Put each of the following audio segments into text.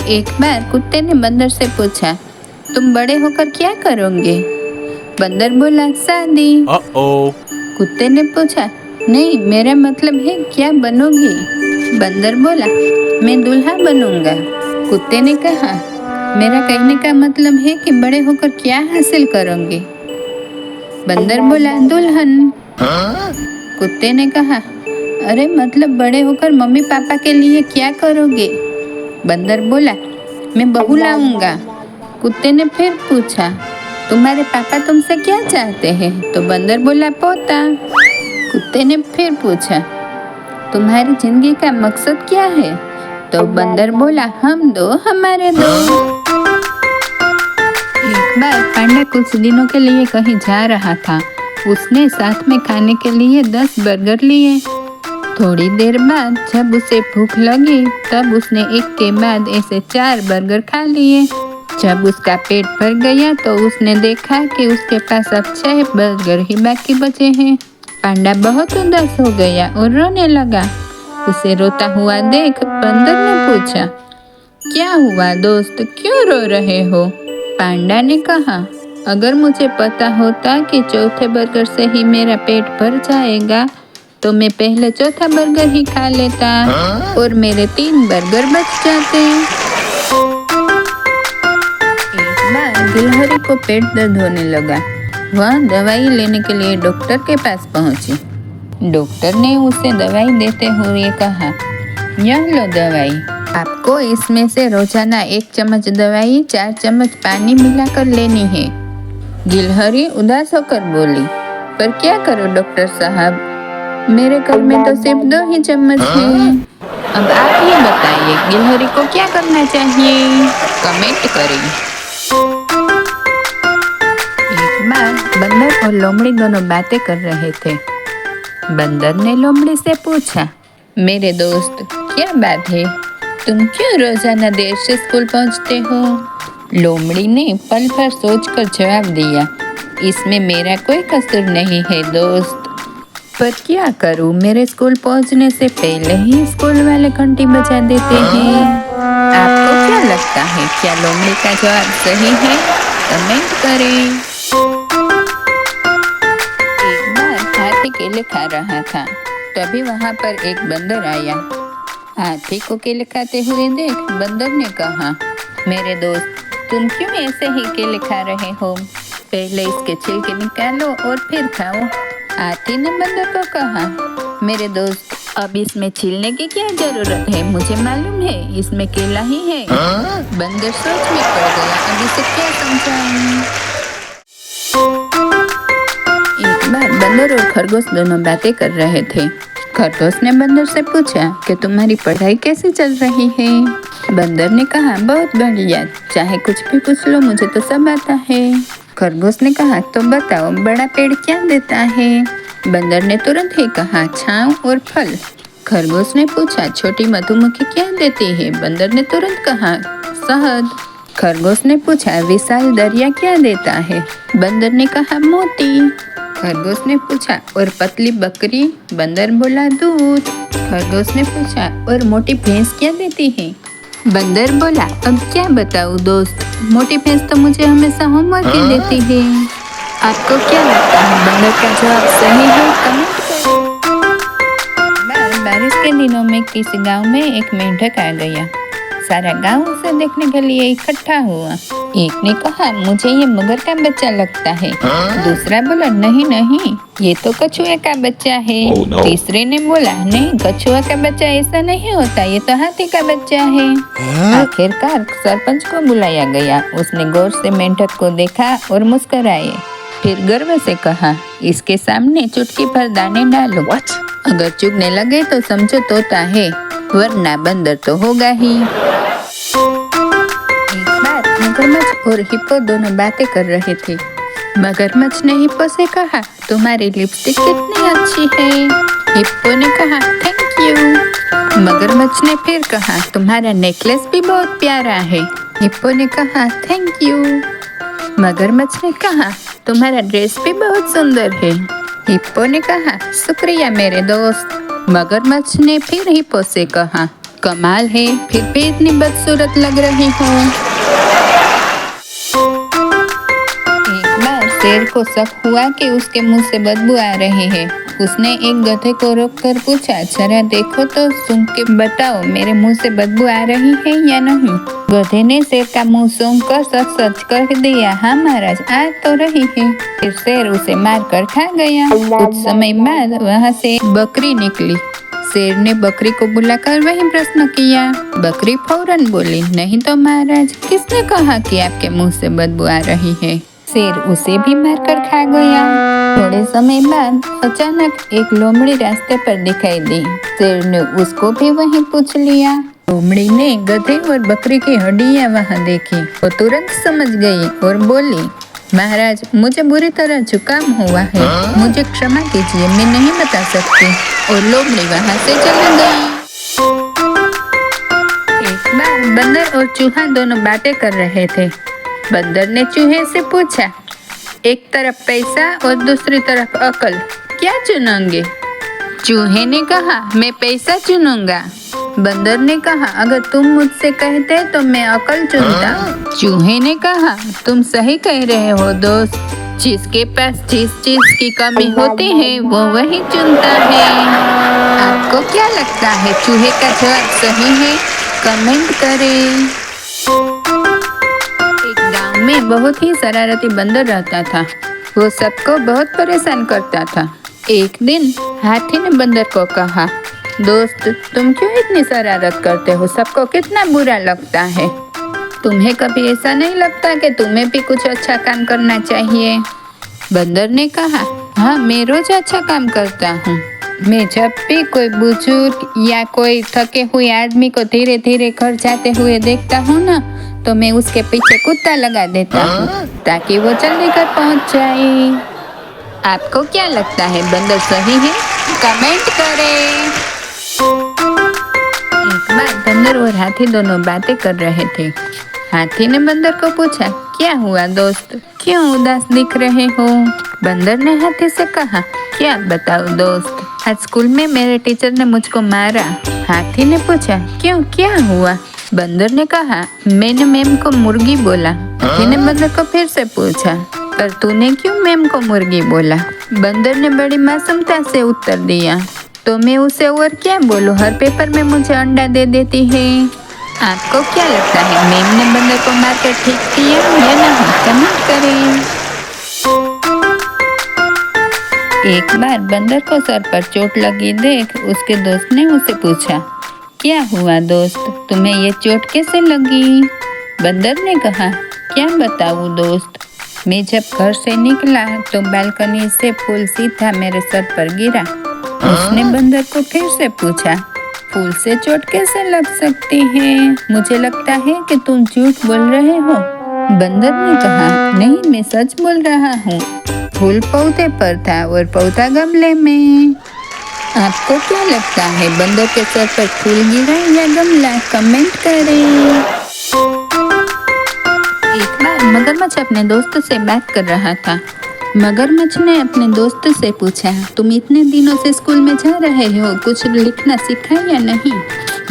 एक बार कुत्ते ने बंदर से पूछा, तुम बड़े होकर क्या करोगे? बंदर बोला, शादी। कुत्ते ने पूछा, नहीं, मेरा मतलब है क्या बनोगे? बंदर बोला, मैं दूल्हा बनूंगा। कुत्ते ने कहा, मेरा कहने का मतलब है कि बड़े होकर क्या हासिल करोगे? बंदर बोला, दुल्हन। कुत्ते ने कहा, अरे मतलब बड़े होकर मम्मी पापा के लिए क्या करोगे? बंदर बोला, मैं बहू लाऊंगा। कुत्ते ने फिर पूछा, तुम्हारे पापा तुमसे क्या चाहते हैं? तो बंदर बोला, पोता। कुत्ते ने फिर पूछा, तुम्हारी जिंदगी का मकसद क्या है? तो बंदर बोला, हम दो हमारे दो। एक बार पांडा कुछ दिनों के लिए कहीं जा रहा था। उसने साथ में खाने के लिए 10 बर्गर लिए। थोड़ी देर बाद जब उसे भूख लगी तब उसने एक के बाद ऐसे 4 बर्गर खा लिए। जब उसका पेट भर गया तो उसने देखा कि उसके पास अब 6 बर्गर ही बाकी बचे हैं। पांडा बहुत उदास हो गया और रोने लगा। उसे रोता हुआ देख बंदर ने पूछा, क्या हुआ दोस्त, क्यों रो रहे हो? पांडा ने कहा, अगर मुझे पता होता कि चौथे बर्गर से ही मेरा पेट भर जाएगा तो मैं पहले चौथा बर्गर ही खा लेता और मेरे 3 बर्गर बच जाते। एक बार गिलहरी को पेट दर्द होने लगा। वह दवाई लेने के लिए डॉक्टर के पास पहुंची। डॉक्टर ने उसे दवाई देते हुए कहा, यह लो दवाई, आपको इसमें से रोजाना 1 चम्मच दवाई 4 चम्मच पानी मिलाकर लेनी है। गिलहरी उदास होकर बोली, पर क्या करूं डॉक्टर साहब, मेरे घर में तो सिर्फ 2 ही चम्मच हैं। अब आप ही बताइए गिलहरी को क्या करना चाहिए? कमेंट करें। एक बार बंदर और लोमड़ी दोनों बातें कर रहे थे। बंदर ने लोमड़ी से पूछा, मेरे दोस्त क्या बात है, तुम क्यों रोजाना देर से स्कूल पहुंचते हो? लोमड़ी ने पल भर सोचकर जवाब दिया, इसमें मेरा कोई कसूर नहीं है दोस्त, पर क्या करूं, मेरे स्कूल पहुंचने से पहले ही स्कूल वाले घंटी बजा देते हैं। आपको क्या लगता है, क्या लोमड़ी का जवाब सही है? कमेंट करें। एक बार हाथी केले खा रहा था, तभी वहां पर एक बंदर आया। हाथी को केले खाते हुए देख बंदर ने कहा, मेरे दोस्त तुम क्यों ऐसे ही केले खा रहे हो? पहले इसके छिलके निकालो और फिर खाओ। हाथी ने बंदर को कहा, मेरे दोस्त अब इसमें छीलने की क्या जरूरत है, मुझे मालूम है इसमें केला ही है। बंदर सोच में पड़ गया, अब इसे क्या समझाऊं? एक बार बंदर और खरगोश दोनों बातें कर रहे थे। खरगोश ने बंदर से पूछा कि तुम्हारी पढ़ाई कैसी चल रही है? बंदर ने कहा, बहुत बढ़िया, चाहे कुछ भी पूछ लो, मुझे तो सब आता है। खरगोश ने कहा, तो बताओ बड़ा पेड़ क्या देता है? बंदर ने तुरंत ही कहा, छांव और फल। खरगोश ने पूछा, छोटी मधुमक्खी क्या देती है? बंदर ने तुरंत कहा, शहद। खरगोश ने पूछा, विशाल दरिया क्या देता है? बंदर ने कहा, मोती। खरगोश ने पूछा, और पतली बकरी? बंदर बोला, दूध। खरगोश ने पूछा, और मोटी भैंस क्या देती है? बंदर बोला, अब क्या बताऊं दोस्त, मोटी भैंस तो मुझे हमेशा होमवर्क ही देती है। आपको क्या लगता है बंदर का जवाब सही है? कमेंट करें। बारिश के दिनों में किसी गांव में एक मेंढक आ गया। सारा गांव उसे देखने के लिए इकट्ठा हुआ। एक ने कहा, मुझे ये मगर का बच्चा लगता है। दूसरा बोला, नहीं नहीं, ये तो कछुए का बच्चा है। तीसरे ने बोला, नहीं, कछुआ का बच्चा ऐसा नहीं होता, ये तो हाथी का बच्चा है। आखिरकार सरपंच को बुलाया गया। उसने गौर से मेंढक को देखा और मुस्कुराए। फिर गर्व से कहा, इसके सामने चुटकी भर दाने डालो। अगर चुगने लगे तो समझो तोता है, वरना बंदर तो होगा ही। एक बार मगरमच्छ और हिप्पो दोनों बातें कर रहे थे। मगरमच्छ ने हिप्पो से कहा, तुम्हारी लिपस्टिक कितनी अच्छी है। हिप्पो ने कहा, थैंक यू। मगरमच्छ ने फिर कहा, तुम्हारा नेकलेस भी बहुत प्यारा है। हिप्पो ने कहा, थैंक यू। मगरमच्छ ने कहा, तुम्हारा ड्रेस भी बहुत सुंदर है। हिप्पो ने कहा, शुक्रिया मेरे दोस्त। मगरमच्छ ने फिर हिप्पो से कहा, कमाल है, फिर भी इतनी बदसूरत लग रही हो। एक बार शेर को शक हुआ कि उसके मुंह से बदबू आ रही है। उसने एक गधे को रोककर पूछा, जरा देखो तो सूंघ के बताओ मेरे मुंह से बदबू आ रही है या नहीं। गधे ने शेर का मुंह सूंघ कर सच सच कह दिया, हाँ महाराज, आ तो रही है। फिर शेर उसे मारकर खा गया। कुछ समय बाद वहाँ से बकरी निकली। शेर ने बकरी को बुलाकर वही प्रश्न किया। बकरी फौरन बोली, नहीं तो महाराज, किसने कहा कि आपके मुंह से बदबू आ रही है। शेर उसे भी मारकर खा गया। थोड़े समय बाद अचानक एक लोमड़ी रास्ते पर दिखाई दी। शेर ने उसको भी वहीं पूछ लिया। लोमड़ी ने गधे और बकरी की हड्डियां वहां देखी। वो तुरंत समझ गई और बोली, महाराज, मुझे बुरी तरह जुकाम हुआ है, मुझे क्षमा कीजिए, मैं नहीं बता सकती। और लोमड़ी वहां से चली गई। एक बार बंदर और चूहा दोनों बातें कर रहे थे। बंदर ने चूहे से पूछा, एक तरफ पैसा और दूसरी तरफ अकल, क्या चुनोगे? चूहे ने कहा, मैं पैसा चुनूंगा। बंदर ने कहा, अगर तुम मुझसे कहते तो मैं अकल चुनता। चूहे ने कहा, तुम सही कह रहे हो दोस्त, जिसके पास जिस चीज की कमी होती है वो वही चुनता है। आपको क्या लगता है, चूहे का जवाब सही है? कमेंट करें। एक गांव में बहुत ही शरारती बंदर रहता था। वो सबको बहुत परेशान करता था। एक दिन हाथी ने बंदर को कहा, दोस्त, तुम क्यों इतनी शरारत करते हो? सबको कितना बुरा लगता है। तुम्हें कभी ऐसा नहीं लगता कि तुम्हें भी कुछ अच्छा काम करना चाहिए? बंदर ने कहा, हाँ, मैं रोज अच्छा काम करता हूँ। मैं जब भी कोई बुजुर्ग या कोई थके हुए आदमी को धीरे धीरे घर जाते हुए देखता हूँ ना, तो मैं उसके पीछे कुत्ता लगा देता हूँ ताकि वो जल्दी घर पहुँच जाए। आपको क्या लगता है, बंदर सही है? कमेंट करें। एक बार बंदर और हाथी दोनों बातें कर रहे थे। हाथी ने बंदर को पूछा, क्या हुआ दोस्त, क्यों उदास दिख रहे हो? बंदर ने हाथी से कहा, क्या बताओ दोस्त, आज स्कूल में मेरे टीचर ने मुझको मारा। हाथी ने पूछा, क्यों, क्या हुआ? बंदर ने कहा, मैंने मैम को मुर्गी बोला। हाथी ने बंदर को फिर से पूछा, पर तूने क्यों मैम को मुर्गी बोला? बंदर ने बड़ी मासूमता से उत्तर दिया, तो मैं उसे और क्या बोलूं, हर पेपर में मुझे अंडा दे देती है। आपको क्या लगता है, मैम ने बंदर को मारकर ठीक किया या नहीं? कमेंट करें। एक बार बंदर को सर पर चोट लगी देख उसके दोस्त ने उसे पूछा, क्या हुआ दोस्त, तुम्हें ये चोट कैसे लगी? बंदर ने कहा, क्या बताऊं दोस्त, मैं जब घर से निकला तो बालकनी से फूल सीधा मेरे सर पर गिरा। उसने बंदर को फिर से पूछा, फूल से चोट कैसे लग सकती है? मुझे लगता है कि तुम झूठ बोल रहे हो। बंदर ने कहा, नहीं, मैं सच बोल रहा हूँ। फूल पौधे पर था और पौधा गमले में। आपको क्या लगता है, बंदर के सर पर फूल गिरा या गमला? कमेंट करें। एक बार मगरमच्छ अपने दोस्त से बात कर रहा था। मगरमच्छ ने अपने दोस्त से पूछा, तुम इतने दिनों से स्कूल में जा रहे हो, कुछ लिखना सीखा या नहीं?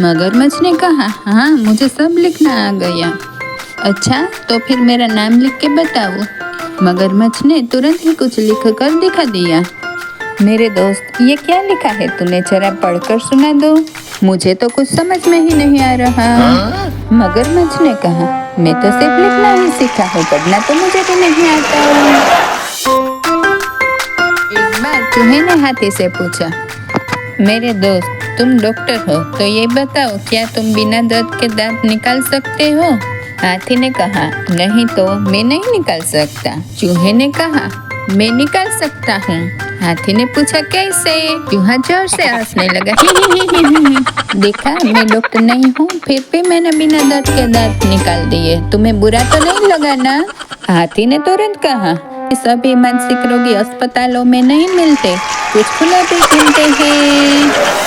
मगरमच्छ ने कहा, हाँ, मुझे सब लिखना आ गया। अच्छा, तो फिर मेरा नाम लिख के बताओ। मगरमच्छ ने तुरंत ही कुछ लिख कर दिखा दिया। मेरे दोस्त, ये क्या लिखा है तूने, जरा पढ़कर सुना दो, मुझे तो कुछ समझ में ही नहीं आ रहा। मगरमच्छ ने कहा, मैं तो सिर्फ लिखना ही सीखा हूँ, पढ़ना तो मुझे भी नहीं आता। एक बार चूहे ने हाथी से पूछा, मेरे दोस्त, तुम डॉक्टर हो तो ये बताओ, क्या तुम बिना दर्द के दांत निकाल सकते हो? हाथी ने कहा, नहीं तो मैं नहीं निकाल सकता। चूहे ने कहा, मैं निकाल सकता हूँ। हाथी ने पूछा, कैसे? चूहा जोर से हंसने लगा, देखा, मैं डॉक्टर नहीं हूँ, फिर भी मैंने बिना दर्द के दांत निकाल दिए, तुम्हें बुरा तो नहीं लगा ना? हाथी ने तुरंत कहा, सभी मानसिक रोगी अस्पतालों में नहीं मिलते, कुछ खुला भी मिलते हैं।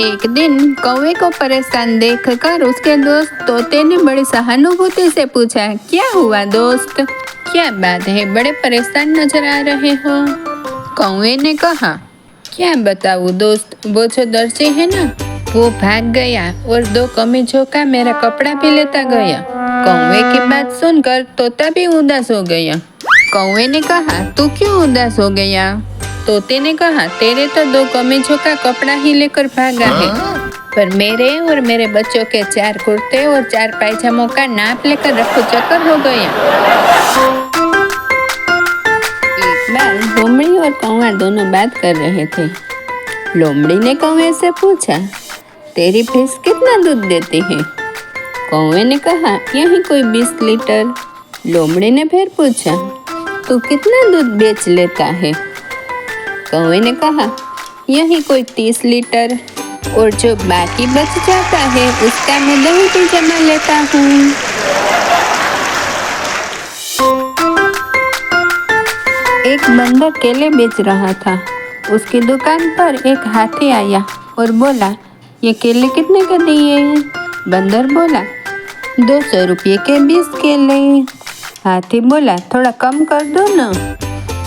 एक दिन कौवे को परेशान देखकर उसके दोस्त तोते ने बड़ी सहानुभूति से पूछा, क्या हुआ दोस्त, क्या बात है, बड़े परेशान नजर आ रहे हो? कौवे ने कहा, क्या बताऊँ दोस्त, वो जो दर्जी है ना, वो भाग गया और 2 कमीजों का मेरा कपड़ा भी लेता गया। कौवे की बात सुनकर तोता भी उदास हो गया। कौवे ने कहा, तू क्यों उदास हो गया? तोते ने कहा, तेरे तो 2 कमीजों का कपड़ा ही लेकर भागा है, पर मेरे और मेरे बच्चों के 4 कुर्ते और 4 पायजामों का नाप लेकर रफू चक्कर हो गया। एक बार लोमड़ी और कौवा दोनों बात कर रहे थे। लोमड़ी ने कौवे से पूछा, तेरी भैंस कितना दूध देती है? कौवे ने कहा, यही कोई 20 लीटर। लोमड़ी ने फिर पूछा, तू कितना दूध बेच लेता है? कौवे ने कहा, यही कोई 30 लीटर, और जो बाकी बच जाता है उसका मैं दही भी जमा लेता हूँ। एक बंदर केले बेच रहा था। उसकी दुकान पर एक हाथी आया और बोला, ये केले कितने के दिए? बंदर बोला, 200 रुपये के 20 केले। हाथी बोला, थोड़ा कम कर दो ना।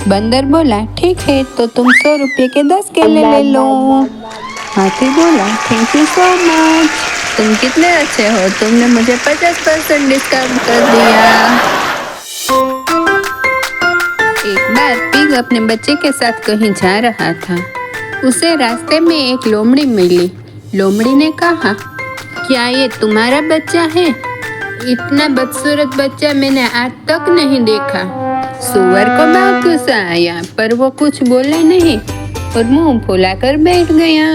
बंदर बोला, ठीक है, तो तुम 100 रुपये के 10 केले ले लो। हाथी बोला, थैंक यू सो मच, तुम कितने अच्छे हो, तुमने मुझे 50% डिस्काउंट कर दिया। एक बार पिग अपने बच्चे के साथ कहीं जा रहा था। उसे रास्ते में एक लोमड़ी मिली। लोमड़ी ने कहा, क्या ये तुम्हारा बच्चा है? इतना बदसूरत बच्चा मैंने आज तक नहीं देखा। सूअर को बहुत गुस्सा आया, पर वो कुछ बोला नहीं और मुंह फुलाकर बैठ गया।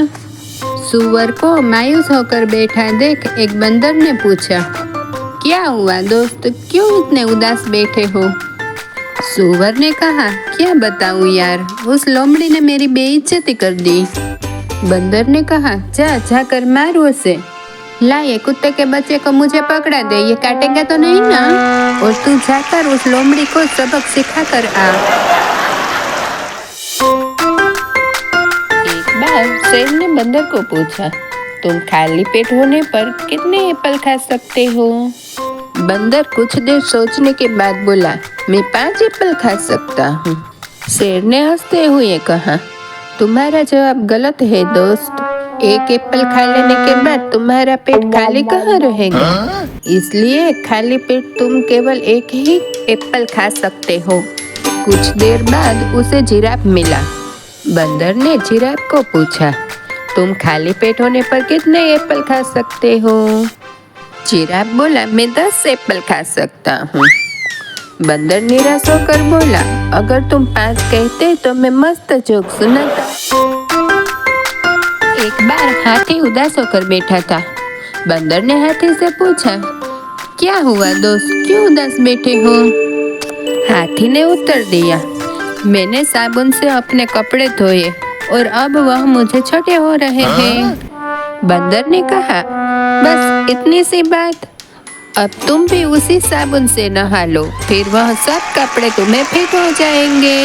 सूअर को मायूस होकर बैठा देख एक बंदर ने पूछा, क्या हुआ दोस्त, क्यों इतने उदास बैठे हो? सूअर ने कहा, क्या बताऊं यार, उस लोमड़ी ने मेरी बेइज्जती कर दी। बंदर ने कहा, जा कर मार उसे। ला, ये कुत्ते के बच्चे को मुझे पकड़ा दे, ये काटेगा तो नहीं ना? और तू जाकर उस लोमड़ी को सबक सिखा कर आ। एक बार शेर ने बंदर को पूछा, तुम खाली पेट होने पर कितने एप्पल खा सकते हो? बंदर कुछ देर सोचने के बाद बोला, मैं 5 एप्पल खा सकता हूँ। शेर ने हंसते हुए कहा, तुम्हारा जवाब गलत है दोस्त। 1 एप्पल खा लेने के बाद तुम्हारा पेट खाली कहाँ रहेगा, इसलिए खाली पेट तुम केवल 1 ही एप्पल खा सकते हो। कुछ देर बाद उसे जिराफ मिला। बंदर ने जिराफ को पूछा, तुम खाली पेट होने पर कितने एप्पल खा सकते हो? जिराफ बोला, मैं 10 एप्पल खा सकता हूँ। बंदर निराश होकर बोला, अगर तुम 5 कहते तो मैं मस्त जोक सुनाता। एक बार हाथी उदास होकर बैठा था। बंदर ने हाथी से पूछा, क्या हुआ दोस्त, क्यों उदास बैठे हो? हाथी ने उत्तर दिया, मैंने साबुन से अपने कपड़े धोए और अब वह मुझे छोटे हो रहे हैं। बंदर ने कहा, बस इतनी सी बात, अब तुम भी उसी साबुन से नहा लो, फिर वह सब कपड़े तुम्हें फिट हो जाएंगे।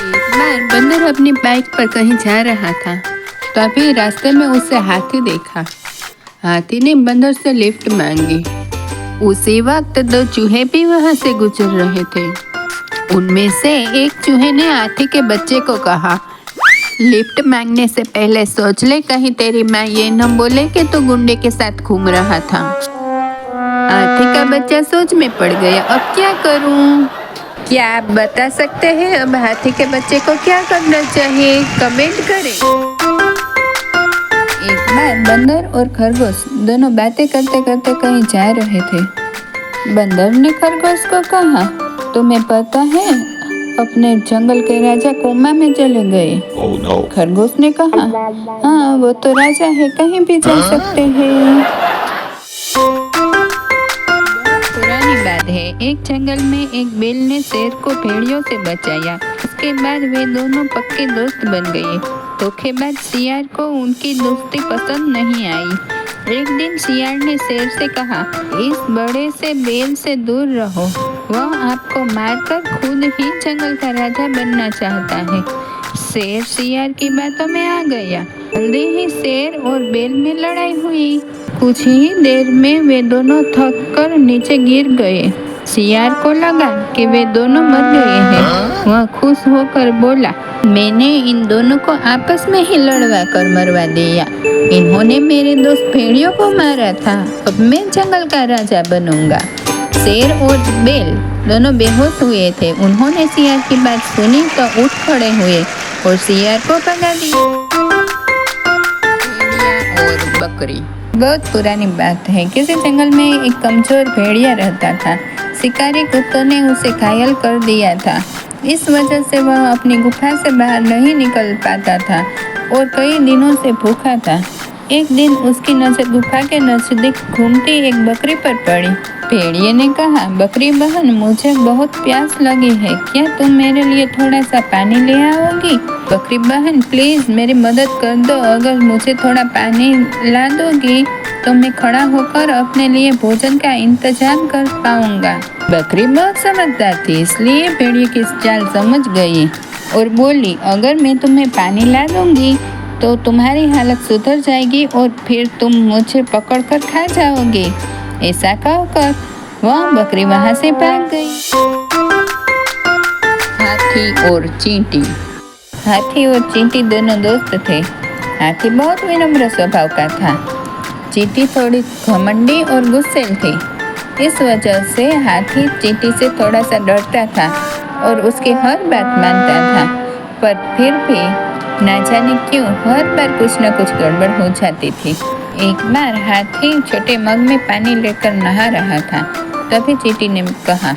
एक बार बंदर अपनी बाइक पर कहीं जा रहा था, तभी रास्ते में उसे हाथी देखा। हाथी ने बंदर से लिफ्ट मांगी। उसी वक्त 2 चूहे भी वहां से गुजर रहे थे। उनमें से एक चूहे ने हाथी के बच्चे को कहा, लिफ्ट मांगने से पहले सोच ले, कहीं तेरी माँ ये न बोले कि तू गुंडे के साथ घूम रहा था। हाथी का बच्चा सोच में पड़ गया, अब क्या करूं? क्या आप बता सकते हैं अब हाथी के बच्चे को क्या करना चाहिए? कमेंट करें। एक बार बंदर और खरगोश दोनों बातें करते करते कहीं जा रहे थे। बंदर ने खरगोश को कहा, तुम्हें पता है अपने जंगल के राजा कोमा में चले गए। Oh, no. खरगोश ने कहा, हाँ वो तो राजा है, कहीं भी जा सकते हैं। पुरानी बात है, एक जंगल में एक बैल ने शेर को भेड़ियों से बचाया। उसके बाद वे दोनों पक्के दोस्त बन गए। धोखेबाज शियार को उनकी दोस्ती पसंद नहीं आई। एक दिन शियार ने शेर से कहा, इस बड़े से बैल से दूर रहो, वह आपको मारकर खुद ही जंगल का राजा बनना चाहता है। शेर शियार की बातों में आ गया। जल्दी ही शेर और बैल में लड़ाई हुई। कुछ ही देर में वे दोनों थक कर नीचे गिर गए। सियार को लगा कि वे दोनों मर गए हैं। वह खुश होकर बोला, मैंने इन दोनों को आपस में ही लड़वा कर मरवा दिया। इन्होंने मेरे दोस्त भेड़ियों को मारा था। अब मैं जंगल का राजा बनूंगा। शेर और बैल दोनों बेहोश हुए थे। उन्होंने सियार की बात सुनी तो उठ खड़े हुए और सियार को भगा दिया। भेड़िया और बकरी। बहुत पुरानी बात है। किसी जंगल में एक कमजोर भेड़िया रहता था। शिकारी कुत्तों ने उसे घायल कर दिया था। इस वजह से वह अपनी गुफा से बाहर नहीं निकल पाता था और कई दिनों से भूखा था। एक दिन उसकी नजर गुफा के नजदीक घूमती एक बकरी पर पड़ी। भेड़िए ने कहा, बकरी बहन, मुझे बहुत प्यास लगी है, क्या तुम मेरे लिए थोड़ा सा पानी ले आओगी? बकरी बहन, प्लीज मेरी मदद कर दो। अगर मुझे थोड़ा पानी ला दोगी तो मैं खड़ा होकर अपने लिए भोजन का इंतजाम कर पाऊंगा। बकरी बहुत समझदार थी, इसलिए भेड़िए की चाल समझ गई और बोली, अगर मैं तुम्हें पानी ला दूंगी तो तुम्हारी हालत सुधर जाएगी और फिर तुम मुझे पकड़कर खा जाओगे। ऐसा कहकर वह बकरी वहां से भाग गई। हाथी और चींटी। हाथी और चींटी दोनों दोस्त थे। हाथी बहुत विनम्र स्वभाव का था। चींटी थोड़ी घमंडी और गुस्सैल थी। इस वजह से हाथी चींटी से थोड़ा सा डरता था और उसकी हर बात मानता था, पर फिर भी ना जाने क्यों हर बार कुछ न कुछ गड़बड़ हो जाती थी। एक बार हाथी छोटे मग में पानी लेकर नहा रहा था। तभी चींटी ने कहा,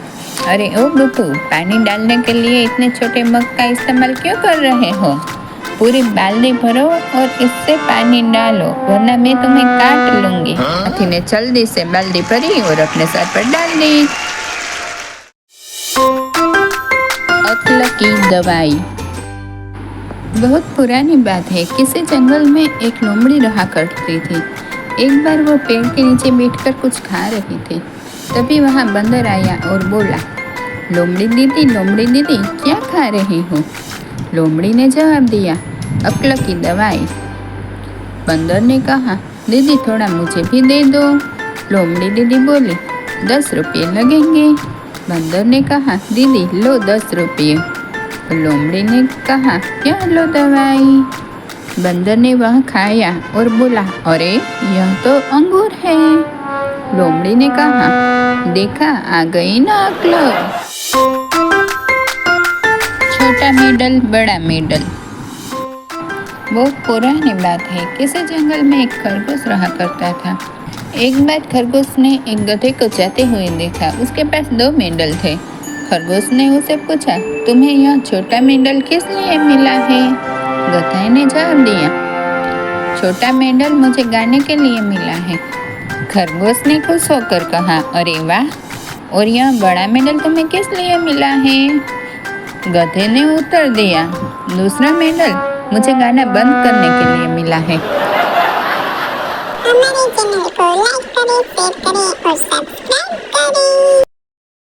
अरे ओ बुद्धू, पानी डालने के लिए इतने छोटे मग का इस्तेमाल क्यों कर रहे हो? पूरी बाल्टी भरो और इससे पानी डालो, वरना मैं तुम्हें काट लूंगी। हाथी ने जल्दी से बाल्टी भरी और अपने सर पर डाल दी। अक्ल की दवाई। बहुत पुरानी बात है। किसी जंगल में एक लोमड़ी रहा करती थी। एक बार वो पेड़ के नीचे बैठकर कुछ खा रही थी। तभी वहाँ बंदर आया और बोला, लोमड़ी दीदी, क्या खा रही हो? लोमड़ी ने जवाब दिया, अक्ल की दवाई। बंदर ने कहा, दीदी थोड़ा मुझे भी दे दो। लोमड़ी दीदी बोली, 10 रुपये लगेंगे। बंदर ने कहा, दीदी लो 10 रुपये। लोमड़ी ने कहा, क्या लो दवाई? बंदर ने वह खाया और बोला, अरे यह तो अंगूर है। लोमड़ी ने कहा, देखा, आ गई ना अक्ल। छोटा मेडल बड़ा मेडल। बहुत पुरानी बात है। किसी जंगल में एक खरगोश रहा करता था। एक बार खरगोश ने एक गधे को जाते हुए देखा। उसके पास 2 मेडल थे। खरगोश ने उसे पूछा, तुम्हें यह छोटा मेडल किस लिए मिला है? गधे ने जवाब दिया, छोटा मेडल मुझे गाने के लिए मिला है। खरगोश ने खुश होकर कहा, अरे वाह, और यह बड़ा मेडल तुम्हें किस लिए मिला है? गधे ने उत्तर दिया, दूसरा मेडल मुझे गाना बंद करने के लिए मिला है। हमारे चैनल को लाइक करें, शेयर करें और सब्सक्राइब करें।